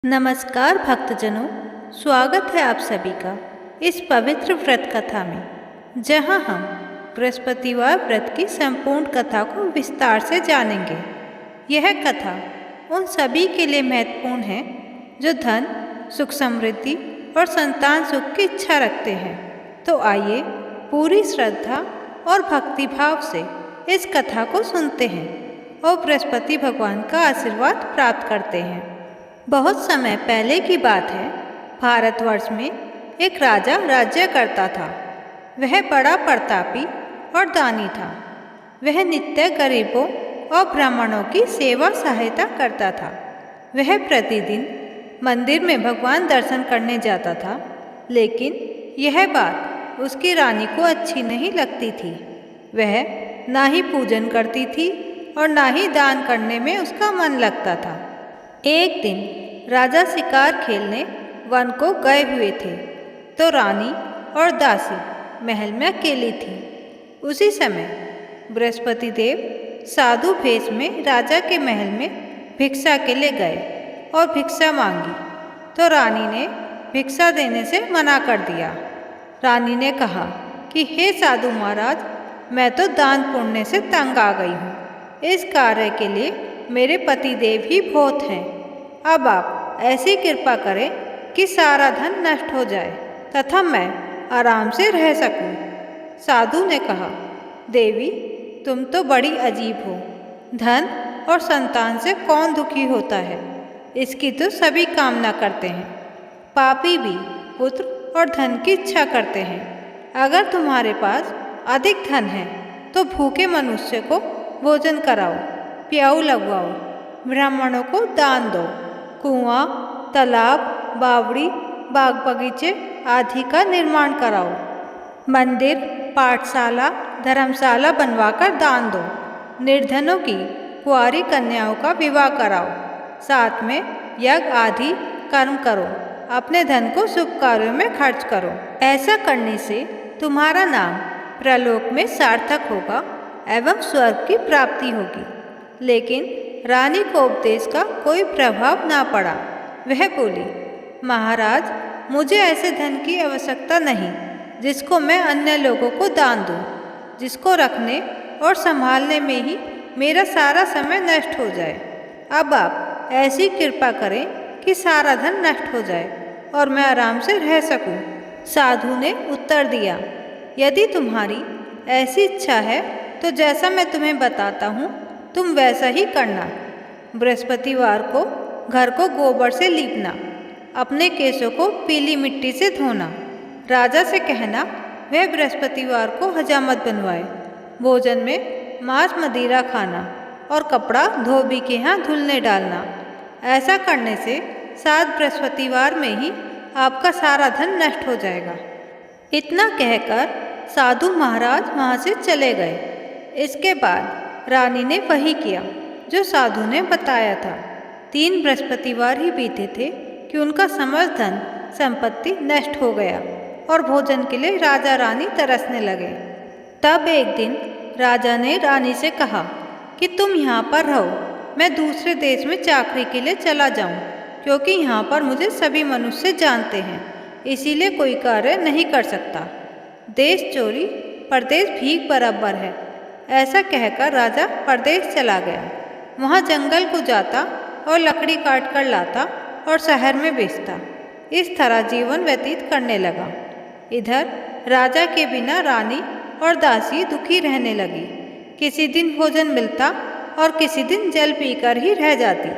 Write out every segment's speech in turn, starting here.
नमस्कार भक्तजनों, स्वागत है आप सभी का इस पवित्र व्रत कथा में, जहां हम बृहस्पतिवार व्रत की संपूर्ण कथा को विस्तार से जानेंगे। यह कथा उन सभी के लिए महत्वपूर्ण है जो धन, सुख समृद्धि और संतान सुख की इच्छा रखते हैं। तो आइए पूरी श्रद्धा और भक्तिभाव से इस कथा को सुनते हैं और बृहस्पति भगवान का आशीर्वाद प्राप्त करते हैं। बहुत समय पहले की बात है। भारतवर्ष में एक राजा राज्य करता था। वह बड़ा प्रतापी और दानी था। वह नित्य गरीबों और ब्राह्मणों की सेवा सहायता करता था। वह प्रतिदिन मंदिर में भगवान दर्शन करने जाता था, लेकिन यह बात उसकी रानी को अच्छी नहीं लगती थी। वह ना ही पूजन करती थी और ना ही दान करने में उसका मन लगता था। एक दिन राजा शिकार खेलने वन को गए हुए थे, तो रानी और दासी महल में अकेली थी। उसी समय बृहस्पति देव साधु भेष में राजा के महल में भिक्षा के लिए गए और भिक्षा मांगी, तो रानी ने भिक्षा देने से मना कर दिया। रानी ने कहा कि हे साधु महाराज, मैं तो दान पुण्य से तंग आ गई हूँ। इस कार्य के लिए मेरे पति देव ही बहुत हैं। अब आप ऐसी कृपा करें कि सारा धन नष्ट हो जाए तथा मैं आराम से रह सकूं। साधु ने कहा, देवी, तुम तो बड़ी अजीब हो। धन और संतान से कौन दुखी होता है? इसकी तो सभी कामना करते हैं। पापी भी पुत्र और धन की इच्छा करते हैं। अगर तुम्हारे पास अधिक धन है तो भूखे मनुष्य को भोजन कराओ, प्याऊ लगवाओ, ब्राह्मणों को दान दो, कुआं, तालाब, बावड़ी, बाग बगीचे आदि का निर्माण कराओ, मंदिर, पाठशाला, धर्मशाला बनवाकर दान दो, निर्धनों की कुंवारी कन्याओं का विवाह कराओ, साथ में यज्ञ आदि कर्म करो, अपने धन को शुभ कार्यों में खर्च करो। ऐसा करने से तुम्हारा नाम प्रलोक में सार्थक होगा एवं स्वर्ग की प्राप्ति होगी। लेकिन रानी को उपदेश का कोई प्रभाव ना पड़ा। वह बोली, महाराज, मुझे ऐसे धन की आवश्यकता नहीं जिसको मैं अन्य लोगों को दान दूं, जिसको रखने और संभालने में ही मेरा सारा समय नष्ट हो जाए। अब आप ऐसी कृपा करें कि सारा धन नष्ट हो जाए और मैं आराम से रह सकूं। साधु ने उत्तर दिया, यदि तुम्हारी ऐसी इच्छा है तो जैसा मैं तुम्हें बताता हूँ तुम वैसा ही करना। बृहस्पतिवार को घर को गोबर से लीपना, अपने केशों को पीली मिट्टी से धोना, राजा से कहना वह बृहस्पतिवार को हजामत बनवाए, भोजन में मांस मदिरा खाना और कपड़ा धोबी के यहाँ धुलने डालना। ऐसा करने से 7 बृहस्पतिवार में ही आपका सारा धन नष्ट हो जाएगा। इतना कहकर साधु महाराज वहाँ से चले गए। इसके बाद रानी ने वही किया जो साधु ने बताया था। 3 बृहस्पतिवार ही बीते थे कि उनका समस्त धन संपत्ति नष्ट हो गया और भोजन के लिए राजा रानी तरसने लगे। तब एक दिन राजा ने रानी से कहा कि तुम यहाँ पर रहो, मैं दूसरे देश में चाकरी के लिए चला जाऊँ, क्योंकि यहाँ पर मुझे सभी मनुष्य जानते हैं, इसीलिए कोई कार्य नहीं कर सकता। देश चोरी परदेश भीख बराबर है। ऐसा कहकर राजा परदेश चला गया। वहाँ जंगल को जाता और लकड़ी काट कर लाता और शहर में बेचता। इस तरह जीवन व्यतीत करने लगा। इधर राजा के बिना रानी और दासी दुखी रहने लगी। किसी दिन भोजन मिलता और किसी दिन जल पीकर ही रह जाती।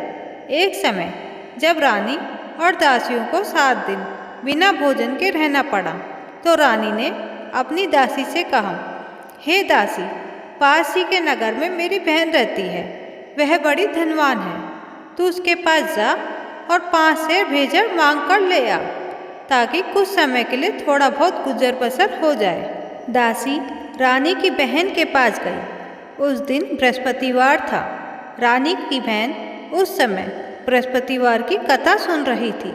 एक समय जब रानी और दासियों को 7 दिन बिना भोजन के रहना पड़ा, तो रानी ने अपनी दासी से कहा, हे दासी, पास ही के नगर में मेरी बहन रहती है। वह बड़ी धनवान है। तू उसके पास जा और 5 सेर भेजर मांग कर ले आ, ताकि कुछ समय के लिए थोड़ा बहुत गुजर बसर हो जाए। दासी रानी की बहन के पास गई। उस दिन बृहस्पतिवार था। रानी की बहन उस समय बृहस्पतिवार की कथा सुन रही थी।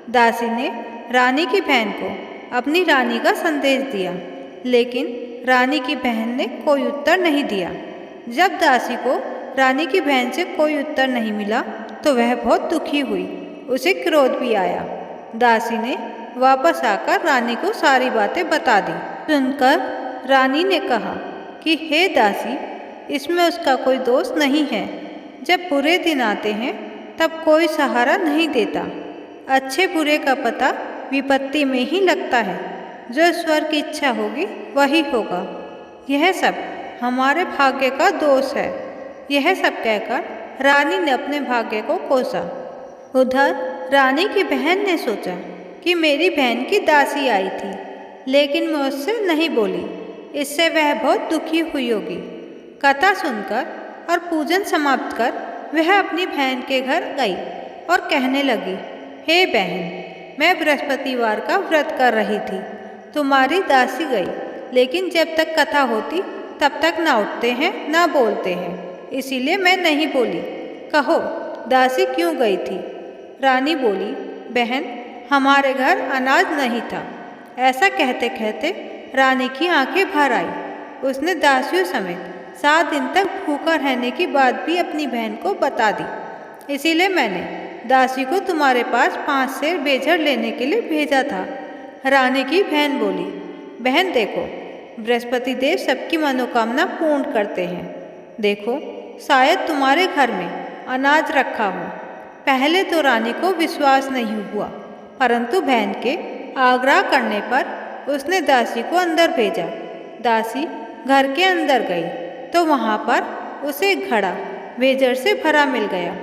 दासी ने रानी की बहन को अपनी रानी का संदेश दिया, लेकिन रानी की बहन ने कोई उत्तर नहीं दिया। जब दासी को रानी की बहन से कोई उत्तर नहीं मिला तो वह बहुत दुखी हुई। उसे क्रोध भी आया। दासी ने वापस आकर रानी को सारी बातें बता दी। सुनकर रानी ने कहा कि हे दासी, इसमें उसका कोई दोष नहीं है। जब बुरे दिन आते हैं तब कोई सहारा नहीं देता। अच्छे बुरे का पता विपत्ति में ही लगता है। जो ईश्वर की इच्छा होगी वही होगा। यह सब हमारे भाग्य का दोष है। यह सब कहकर रानी ने अपने भाग्य को कोसा। उधर रानी की बहन ने सोचा कि मेरी बहन की दासी आई थी, लेकिन मैं उससे नहीं बोली। इससे वह बहुत दुखी हुई होगी। कथा सुनकर और पूजन समाप्त कर वह अपनी बहन के घर गई और कहने लगी, हे बहन, मैं बृहस्पतिवार का व्रत कर रही थी। तुम्हारी दासी गई, लेकिन जब तक कथा होती तब तक ना उठते हैं ना बोलते हैं, इसीलिए मैं नहीं बोली। कहो, दासी क्यों गई थी? रानी बोली, बहन, हमारे घर अनाज नहीं था। ऐसा कहते कहते रानी की आंखें भर आई। उसने दासियों समेत 7 दिन तक भूखा रहने की बात भी अपनी बहन को बता दी। इसीलिए मैंने दासी को तुम्हारे पास 5 सेर बेझर लेने के लिए भेजा था। रानी की बहन बोली, बहन देखो, बृहस्पति देव सबकी मनोकामना पूर्ण करते हैं। देखो, शायद तुम्हारे घर में अनाज रखा हो। पहले तो रानी को विश्वास नहीं हुआ, परंतु बहन के आग्रह करने पर उसने दासी को अंदर भेजा। दासी घर के अंदर गई तो वहाँ पर उसे एक घड़ा बेजर से भरा मिल गया।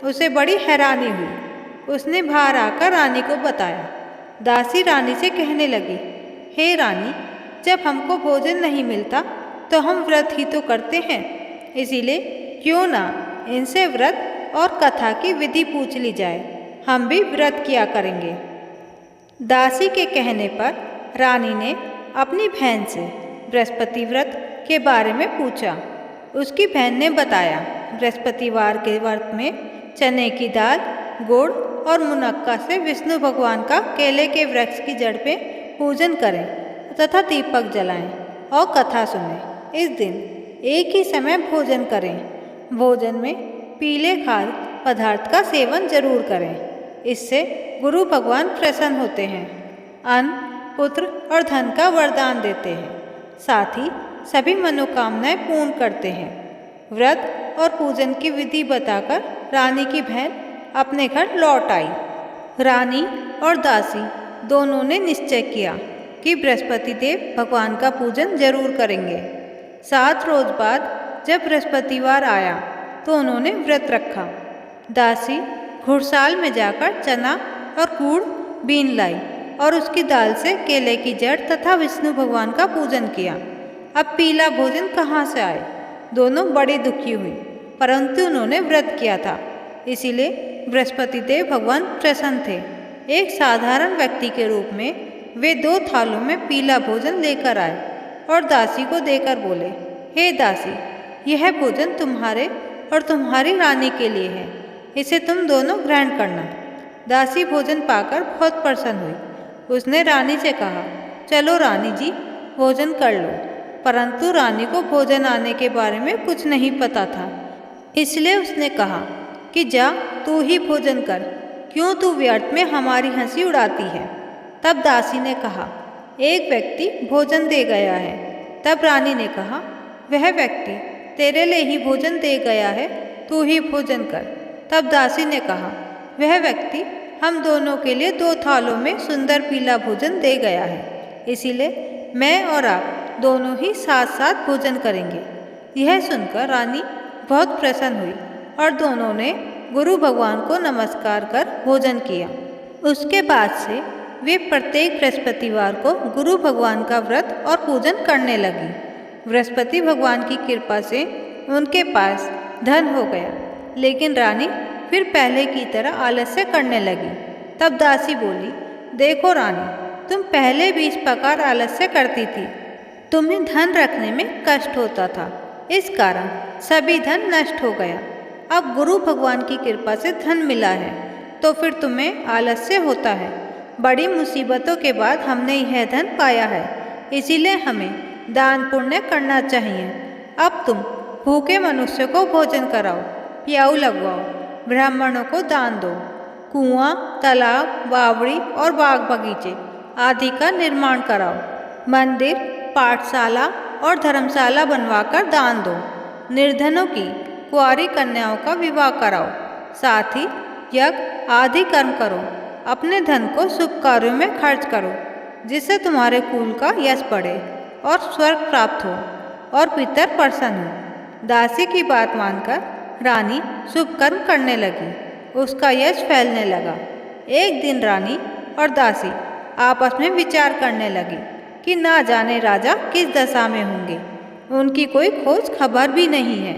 उसे बड़ी हैरानी हुई। उसने बाहर आकर रानी को बताया। दासी रानी से कहने लगी, हे रानी, जब हमको भोजन नहीं मिलता तो हम व्रत ही तो करते हैं। इसीलिए क्यों ना इनसे व्रत और कथा की विधि पूछ ली जाए। हम भी व्रत किया करेंगे। दासी के कहने पर रानी ने अपनी बहन से बृहस्पति व्रत के बारे में पूछा। उसकी बहन ने बताया, बृहस्पतिवार के व्रत में चने की दाल, गुड़ और मुनक्का से विष्णु भगवान का केले के वृक्ष की जड़ पे पूजन करें तथा दीपक जलाएं और कथा सुनें। इस दिन एक ही समय भोजन करें। भोजन में पीले खाद्य पदार्थ का सेवन जरूर करें। इससे गुरु भगवान प्रसन्न होते हैं, अन्न, पुत्र और धन का वरदान देते हैं। साथ ही सभी मनोकामनाएं पूर्ण करते हैं। व्रत और पूजन की विधि बताकर रानी की बहन अपने घर लौट आई। रानी और दासी दोनों ने निश्चय किया कि बृहस्पति देव भगवान का पूजन जरूर करेंगे। 7 रोज बाद जब बृहस्पतिवार आया तो उन्होंने व्रत रखा। दासी घुड़साल में जाकर चना और गुड़ बीन लाई और उसकी दाल से केले की जड़ तथा विष्णु भगवान का पूजन किया। अब पीला भोजन कहाँ से आए? दोनों बड़ी दुखी हुई, परंतु उन्होंने व्रत किया था, इसीलिए बृहस्पति देव भगवान प्रसन्न थे। एक साधारण व्यक्ति के रूप में वे 2 थालों में पीला भोजन लेकर आए और दासी को देकर बोले, हे दासी, यह भोजन तुम्हारे और तुम्हारी रानी के लिए है। इसे तुम दोनों ग्रहण करना। दासी भोजन पाकर बहुत प्रसन्न हुई। उसने रानी से कहा, चलो रानी जी, भोजन कर लो। परंतु रानी को भोजन आने के बारे में कुछ नहीं पता था, इसलिए उसने कहा कि जा तू ही भोजन कर, क्यों तू व्यर्थ में हमारी हंसी उड़ाती है। तब दासी ने कहा, एक व्यक्ति भोजन दे गया है। तब रानी ने कहा, वह व्यक्ति तेरे लिए ही भोजन दे गया है, तू ही भोजन कर। तब दासी ने कहा, वह व्यक्ति हम दोनों के लिए 2 थालों में सुंदर पीला भोजन दे गया है, इसीलिए मैं और आप दोनों ही साथ साथ भोजन करेंगे। यह सुनकर रानी बहुत प्रसन्न हुई और दोनों ने गुरु भगवान को नमस्कार कर भोजन किया। उसके बाद से वे प्रत्येक बृहस्पतिवार को गुरु भगवान का व्रत और पूजन करने लगी। बृहस्पति भगवान की कृपा से उनके पास धन हो गया, लेकिन रानी फिर पहले की तरह आलस्य करने लगी। तब दासी बोली, देखो रानी, तुम पहले भी इस प्रकार आलस्य करती थी। तुम्हें धन रखने में कष्ट होता था, इस कारण सभी धन नष्ट हो गया। अब गुरु भगवान की कृपा से धन मिला है, तो फिर तुम्हें आलस्य होता है। बड़ी मुसीबतों के बाद हमने यह धन पाया है, इसीलिए हमें दान पुण्य करना चाहिए। अब तुम भूखे मनुष्य को भोजन कराओ, प्याऊ लगवाओ, ब्राह्मणों को दान दो, कुआं, तालाब, बावड़ी और बाग बगीचे आदि का निर्माण कराओ। मंदिर, पाठशाला और धर्मशाला बनवाकर दान दो। निर्धनों की कुंवारी कन्याओं का विवाह कराओ। साथ ही यज्ञ आदि कर्म करो। अपने धन को शुभ कार्यों में खर्च करो, जिससे तुम्हारे कुल का यश बढ़े और स्वर्ग प्राप्त हो और पितर प्रसन्न हो। दासी की बात मानकर रानी शुभ कर्म करने लगी। उसका यश फैलने लगा। एक दिन रानी और दासी आपस में विचार करने लगी कि ना जाने राजा किस दशा में होंगे। उनकी कोई खोज खबर भी नहीं है।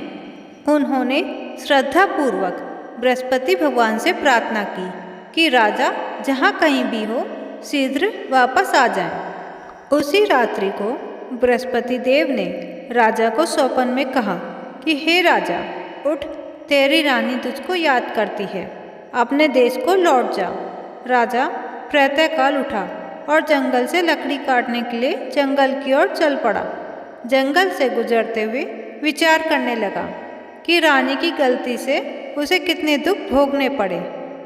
उन्होंने श्रद्धापूर्वक बृहस्पति भगवान से प्रार्थना की कि राजा जहाँ कहीं भी हो शीघ्र वापस आ जाएं। उसी रात्रि को बृहस्पति देव ने राजा को स्वप्न में कहा कि हे राजा, उठ, तेरी रानी तुझको याद करती है। अपने देश को लौट जा। राजा प्रातःकाल उठा और जंगल से लकड़ी काटने के लिए जंगल की ओर चल पड़ा। जंगल से गुजरते हुए विचार करने लगा कि रानी की गलती से उसे कितने दुख भोगने पड़े।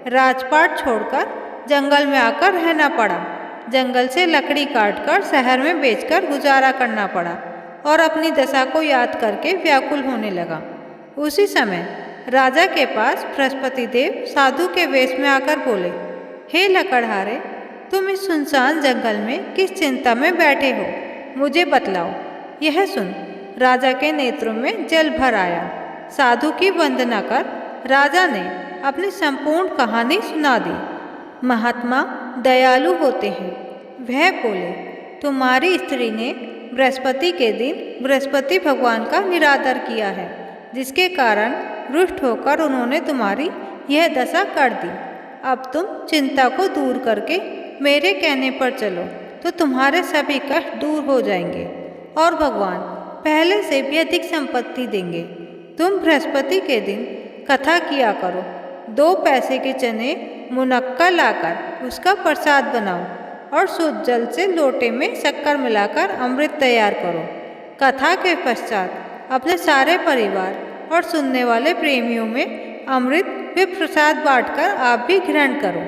राजपाट छोड़कर जंगल में आकर रहना पड़ा। जंगल से लकड़ी काटकर शहर में बेचकर गुजारा करना पड़ा और अपनी दशा को याद करके व्याकुल होने लगा। उसी समय राजा के पास बृहस्पति देव साधु के वेश में आकर बोले, हे लकड़हारे, तुम इस सुनसान जंगल में किस चिंता में बैठे हो, मुझे बतलाओ। यह सुन राजा के नेत्रों में जल भर आया। साधु की वंदना कर राजा ने अपनी संपूर्ण कहानी सुना दी। महात्मा दयालु होते हैं। वह बोले, तुम्हारी स्त्री ने बृहस्पति के दिन बृहस्पति भगवान का निरादर किया है, जिसके कारण रुष्ट होकर उन्होंने तुम्हारी यह दशा कर दी। अब तुम चिंता को दूर करके मेरे कहने पर चलो तो तुम्हारे सभी कष्ट दूर हो जाएंगे और भगवान पहले से भी अधिक संपत्ति देंगे। तुम बृहस्पति के दिन कथा किया करो। 2 पैसे के चने मुनक्का लाकर उसका प्रसाद बनाओ और शुद्ध जल से लोटे में शक्कर मिलाकर अमृत तैयार करो। कथा के पश्चात अपने सारे परिवार और सुनने वाले प्रेमियों में अमृत व प्रसाद बांटकर आप भी ग्रहण करो।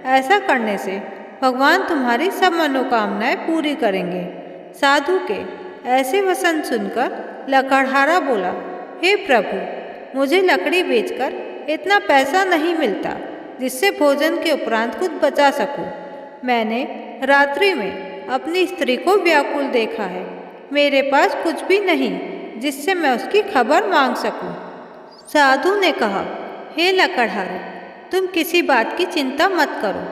ऐसा करने से भगवान तुम्हारी सब मनोकामनाएं पूरी करेंगे। साधु के ऐसे वचन सुनकर लकड़हारा बोला, हे प्रभु, मुझे लकड़ी बेचकर इतना पैसा नहीं मिलता जिससे भोजन के उपरांत कुछ बचा सकूं। मैंने रात्रि में अपनी स्त्री को व्याकुल देखा है। मेरे पास कुछ भी नहीं जिससे मैं उसकी खबर मांग सकूं। साधु ने कहा, हे लकड़हारे, तुम किसी बात की चिंता मत करो।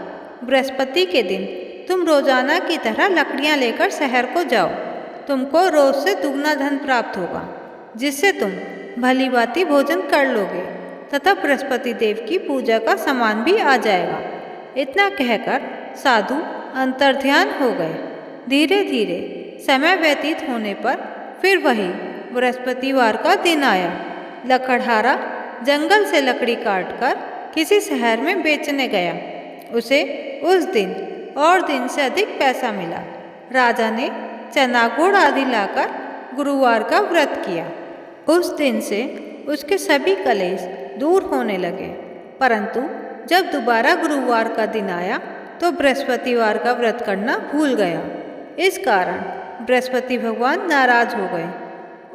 बृहस्पति के दिन तुम रोजाना की तरह लकड़ियां लेकर शहर को जाओ। तुमको रोज से दुगना धन प्राप्त होगा, जिससे तुम भली भांति भोजन कर लोगे तथा बृहस्पति देव की पूजा का सामान भी आ जाएगा। इतना कहकर साधु अंतर्ध्यान हो गए। धीरे धीरे समय व्यतीत होने पर फिर वही बृहस्पतिवार का दिन आया। लकड़हारा जंगल से लकड़ी काटकर किसी शहर में बेचने गया। उसे उस दिन और दिन से अधिक पैसा मिला। राजा ने चना गुड़ आदि लाकर गुरुवार का व्रत किया। उस दिन से उसके सभी कलेश दूर होने लगे। परंतु जब दोबारा गुरुवार का दिन आया तो बृहस्पतिवार का व्रत करना भूल गया। इस कारण बृहस्पति भगवान नाराज हो गए।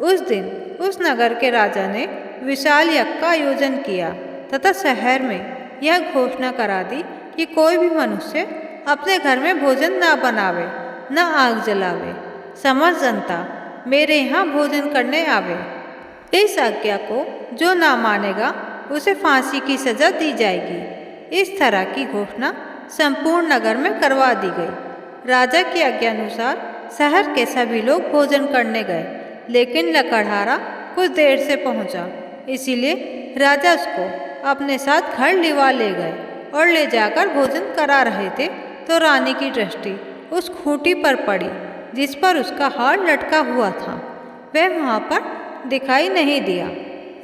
उस दिन उस नगर के राजा ने विशाल यज्ञ का आयोजन किया तथा शहर में यह घोषणा करा दी कि कोई भी मनुष्य अपने घर में भोजन न बनावे, न आग जलावे। समस्त जनता मेरे यहाँ भोजन करने आवे। इस आज्ञा को जो ना मानेगा उसे फांसी की सजा दी जाएगी। इस तरह की घोषणा संपूर्ण नगर में करवा दी गई। राजा की आज्ञानुसार शहर के सभी लोग भोजन करने गए, लेकिन लकड़हारा कुछ देर से पहुंचा। इसीलिए राजा उसको अपने साथ घर लिवा ले गए और ले जाकर भोजन करा रहे थे तो रानी की दृष्टि उस खूंटी पर पड़ी जिस पर उसका हार लटका हुआ था। वह वहाँ पर दिखाई नहीं दिया।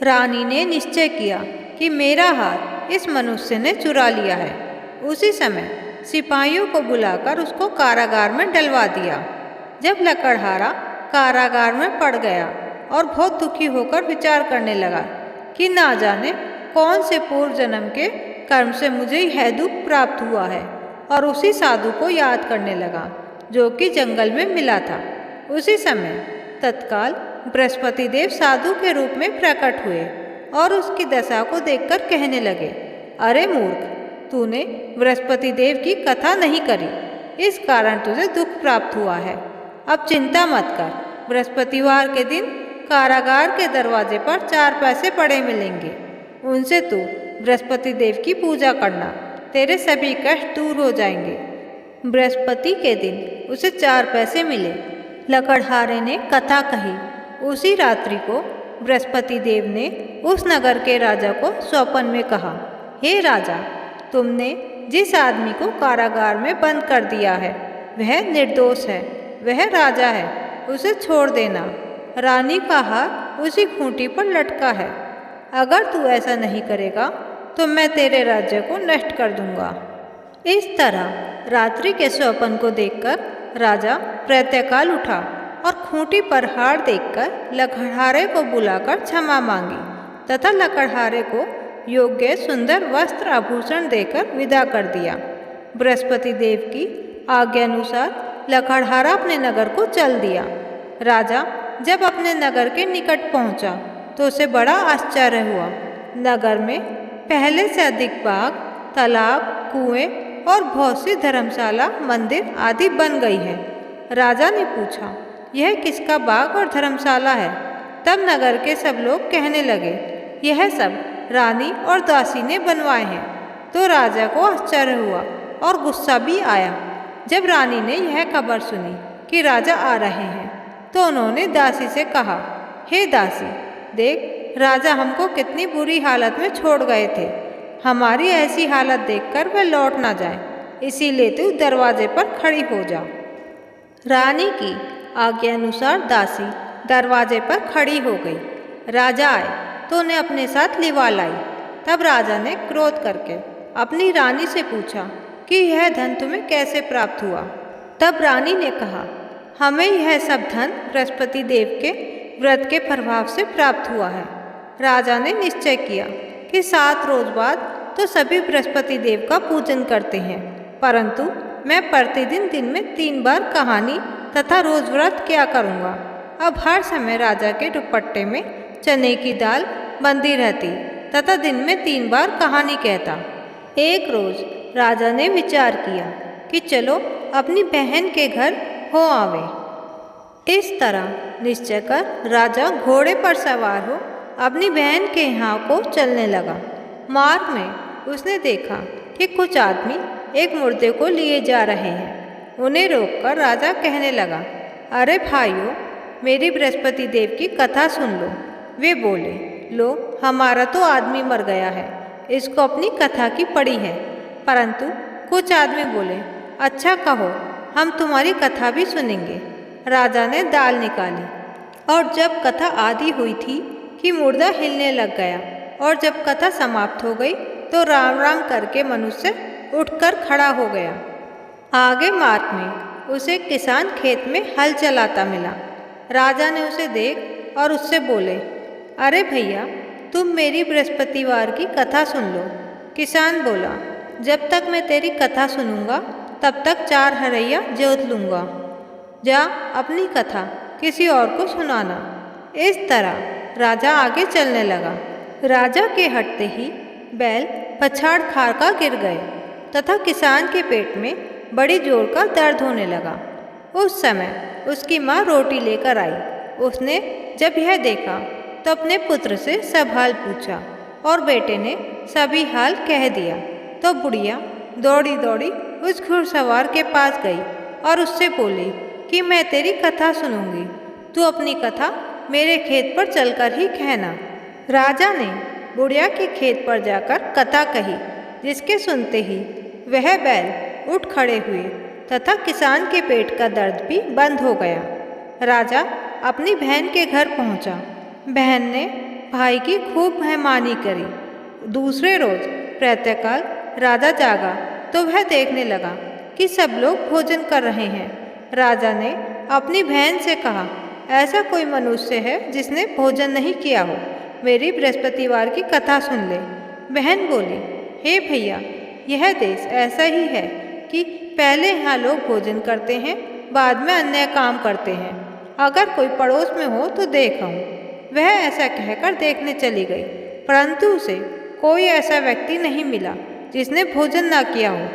रानी ने निश्चय किया कि मेरा हार इस मनुष्य ने चुरा लिया है। उसी समय सिपाहियों को बुलाकर उसको कारागार में डलवा दिया। जब लकड़हारा कारागार में पड़ गया और बहुत दुखी होकर विचार करने लगा कि ना जाने कौन से पूर्व जन्म के कर्म से मुझे यह दुख प्राप्त हुआ है। और उसी साधु को याद करने लगा जो कि जंगल में मिला था। उसी समय तत्काल बृहस्पति देव साधु के रूप में प्रकट हुए और उसकी दशा को देखकर कहने लगे, अरे मूर्ख, तूने बृहस्पति देव की कथा नहीं करी, इस कारण तुझे दुख प्राप्त हुआ है। अब चिंता मत कर, बृहस्पतिवार के दिन कारागार के दरवाजे पर 4 पैसे पड़े मिलेंगे। उनसे तू बृहस्पति देव की पूजा करना, तेरे सभी कष्ट दूर हो जाएंगे। बृहस्पति के दिन उसे 4 पैसे मिले। लकड़हारे ने कथा कही। उसी रात्रि को बृहस्पति देव ने उस नगर के राजा को स्वप्न में कहा, हे राजा, तुमने जिस आदमी को कारागार में बंद कर दिया है वह निर्दोष है, वह राजा है, उसे छोड़ देना। रानी का हार उसी खूंटी पर लटका है। अगर तू ऐसा नहीं करेगा तो मैं तेरे राज्य को नष्ट कर दूंगा। इस तरह रात्रि के स्वप्न को देखकर राजा प्रातःकाल उठा और खूंटी पर हार देखकर लकड़हारे को बुलाकर क्षमा मांगी तथा लकड़हारे को योग्य सुंदर वस्त्र आभूषण देकर विदा कर दिया। बृहस्पति देव की आज्ञानुसार लकड़हारा अपने नगर को चल दिया। राजा जब अपने नगर के निकट पहुंचा तो उसे बड़ा आश्चर्य हुआ। नगर में पहले से अधिक बाग, तालाब, कुएं और बहुत सी धर्मशाला, मंदिर आदि बन गई है। राजा ने पूछा, यह किसका बाग और धर्मशाला है? तब नगर के सब लोग कहने लगे, यह सब रानी और दासी ने बनवाए हैं। तो राजा को आश्चर्य हुआ और गुस्सा भी आया। जब रानी ने यह खबर सुनी कि राजा आ रहे हैं तो उन्होंने दासी से कहा, हे दासी, देख, राजा हमको कितनी बुरी हालत में छोड़ गए थे। हमारी ऐसी हालत देखकर वह लौट ना जाए, इसीलिए तू दरवाजे पर खड़ी हो जा। रानी की आज्ञानुसार दासी दरवाजे पर खड़ी हो गई। राजा आए तो उन्हें अपने साथ लिवा लाई। तब राजा ने क्रोध करके अपनी रानी से पूछा कि यह धन तुम्हें कैसे प्राप्त हुआ? तब रानी ने कहा, हमें यह सब धन बृहस्पति देव के व्रत के प्रभाव से प्राप्त हुआ है। राजा ने निश्चय किया कि 7 रोज बाद तो सभी बृहस्पति देव का पूजन करते हैं, परंतु मैं प्रतिदिन दिन में 3 बार कहानी तथा रोज व्रत क्या करूँगा। अब हर समय राजा के दुपट्टे में चने की दाल बंधी रहती तथा दिन में 3 बार कहानी कहता। एक रोज राजा ने विचार किया कि चलो अपनी बहन के घर हो आवे। इस तरह निश्चय कर राजा घोड़े पर सवार हो अपनी बहन के यहाँ को चलने लगा। मार्ग में उसने देखा कि कुछ आदमी एक मुर्दे को लिए जा रहे हैं। उन्हें रोककर राजा कहने लगा, अरे भाइयों, मेरी बृहस्पति देव की कथा सुन लो। वे बोले, लो, हमारा तो आदमी मर गया है, इसको अपनी कथा की पड़ी है। परंतु कुछ आदमी बोले, अच्छा कहो, हम तुम्हारी कथा भी सुनेंगे। राजा ने दाल निकाली और जब कथा आधी हुई थी कि मुर्दा हिलने लग गया और जब कथा समाप्त हो गई तो राम राम करके मनुष्य उठकर खड़ा हो गया। आगे मार्ग में उसे किसान खेत में हल चलाता मिला। राजा ने उसे देख और उससे बोले, अरे भैया, तुम मेरी बृहस्पतिवार की कथा सुन लो। किसान बोला, जब तक मैं तेरी कथा सुनूंगा तब तक 4 हरैया जोत लूँगा। जा अपनी कथा किसी और को सुनाना। इस तरह राजा आगे चलने लगा। राजा के हटते ही बैल पछाड़ खार का गिर गए तथा किसान के पेट में बड़ी जोर का दर्द होने लगा। उस समय उसकी माँ रोटी लेकर आई। उसने जब यह देखा तो अपने पुत्र से सब हाल पूछा और बेटे ने सभी हाल कह दिया। तो बुढ़िया दौड़ी दौड़ी उस घुड़सवार के पास गई और उससे बोली कि मैं तेरी कथा सुनूंगी, तू अपनी कथा मेरे खेत पर चलकर ही कहना। राजा ने बुढ़िया के खेत पर जाकर कथा कही, जिसके सुनते ही वह बैल उठ खड़े हुए तथा किसान के पेट का दर्द भी बंद हो गया। राजा अपनी बहन के घर पहुंचा। बहन ने भाई की खूब मेहमानी करी। दूसरे रोज प्रातःकाल राजा जागा तो वह देखने लगा कि सब लोग भोजन कर रहे हैं। राजा ने अपनी बहन से कहा, ऐसा कोई मनुष्य है जिसने भोजन नहीं किया हो, मेरी बृहस्पतिवार की कथा सुन ले। बहन बोली, हे भैया, यह देश ऐसा ही है कि पहले यहाँ लोग भोजन करते हैं, बाद में अन्य काम करते हैं। अगर कोई पड़ोस में हो तो देख आऊं। वह ऐसा कहकर देखने चली गई, परंतु उसे कोई ऐसा व्यक्ति नहीं मिला जिसने भोजन ना किया हो।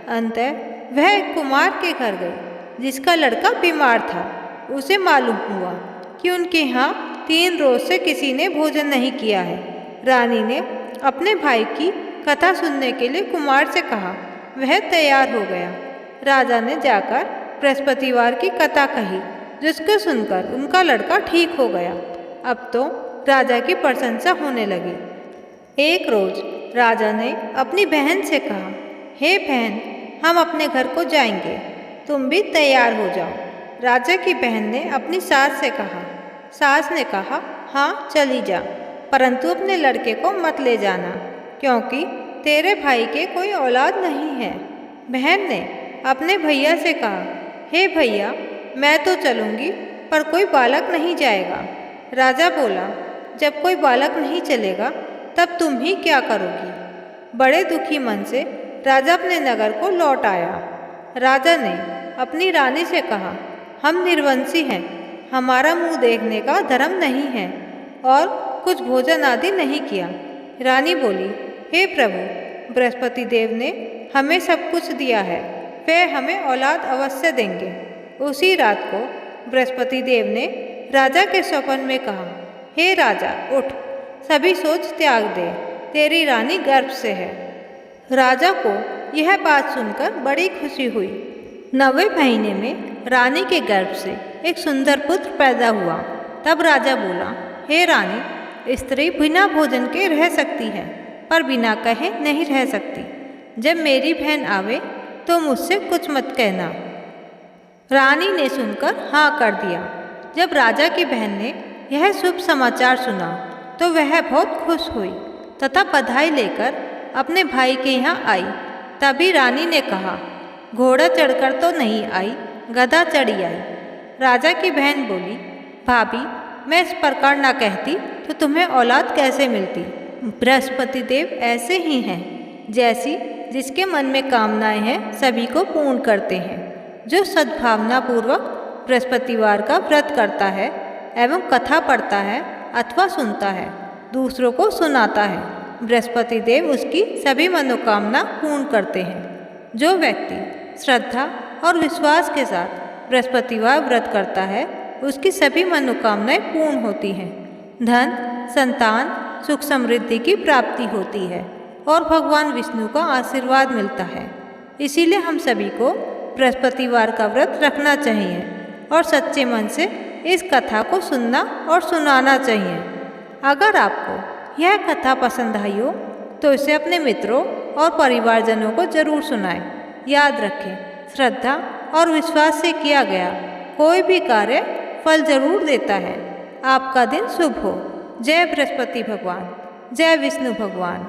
अंततः वह एक कुमार के घर गई जिसका लड़का बीमार था। उसे मालूम हुआ कि उनके यहाँ 3 रोज से किसी ने भोजन नहीं किया है। रानी ने अपने भाई की कथा सुनने के लिए कुमार से कहा। वह तैयार हो गया। राजा ने जाकर बृहस्पतिवार की कथा कही, जिसको सुनकर उनका लड़का ठीक हो गया। अब तो राजा की प्रशंसा होने लगी। एक रोज राजा ने अपनी बहन से कहा, हे बहन, हम अपने घर को जाएंगे, तुम भी तैयार हो जाओ। राजा की बहन ने अपनी सास से कहा। सास ने कहा, हाँ चली जा, परंतु अपने लड़के को मत ले जाना, क्योंकि तेरे भाई के कोई औलाद नहीं है। बहन ने अपने भैया से कहा, हे भैया, मैं तो चलूँगी, पर कोई बालक नहीं जाएगा। राजा बोला, जब कोई बालक नहीं चलेगा तब तुम ही क्या करोगी। बड़े दुखी मन से राजा अपने नगर को लौट आया। राजा ने अपनी रानी से कहा, हम निर्वंशी हैं, हमारा मुंह देखने का धर्म नहीं है और कुछ भोजन आदि नहीं किया। रानी बोली, हे प्रभु, बृहस्पति देव ने हमें सब कुछ दिया है, वे हमें औलाद अवश्य देंगे। उसी रात को बृहस्पति देव ने राजा के स्वप्न में कहा, हे राजा, उठ, सभी सोच त्याग दे, तेरी रानी गर्भ से है। राजा को यह बात सुनकर बड़ी खुशी हुई। 9वें महीने में रानी के गर्भ से एक सुंदर पुत्र पैदा हुआ। तब राजा बोला, हे रानी, स्त्री बिना भोजन के रह सकती है, पर बिना कहे नहीं रह सकती। जब मेरी बहन आवे तो मुझसे कुछ मत कहना। रानी ने सुनकर हाँ कर दिया। जब राजा की बहन ने यह शुभ समाचार सुना तो वह बहुत खुश हुई तथा बधाई लेकर अपने भाई के यहाँ आई। तभी रानी ने कहा, घोड़ा चढ़कर तो नहीं आई, गधा चढ़ी आई। राजा की बहन बोली, भाभी, मैं इस प्रकार ना कहती तो तुम्हें औलाद कैसे मिलती। बृहस्पति देव ऐसे ही हैं, जैसी जिसके मन में कामनाएं हैं सभी को पूर्ण करते हैं। जो सद्भावना पूर्वक बृहस्पतिवार का व्रत करता है एवं कथा पढ़ता है अथवा सुनता है, दूसरों को सुनाता है, बृहस्पति देव उसकी सभी मनोकामना पूर्ण करते हैं। जो व्यक्ति श्रद्धा और विश्वास के साथ बृहस्पतिवार व्रत करता है, उसकी सभी मनोकामनाएं पूर्ण होती हैं। धन, संतान, सुख समृद्धि की प्राप्ति होती है और भगवान विष्णु का आशीर्वाद मिलता है। इसीलिए हम सभी को बृहस्पतिवार का व्रत रखना चाहिए और सच्चे मन से इस कथा को सुनना और सुनाना चाहिए। अगर आपको यह कथा पसंद आई हो तो इसे अपने मित्रों और परिवारजनों को जरूर सुनाएं। याद रखें, श्रद्धा और विश्वास से किया गया कोई भी कार्य फल जरूर देता है। आपका दिन शुभ हो। जय बृहस्पति भगवान, जय विष्णु भगवान।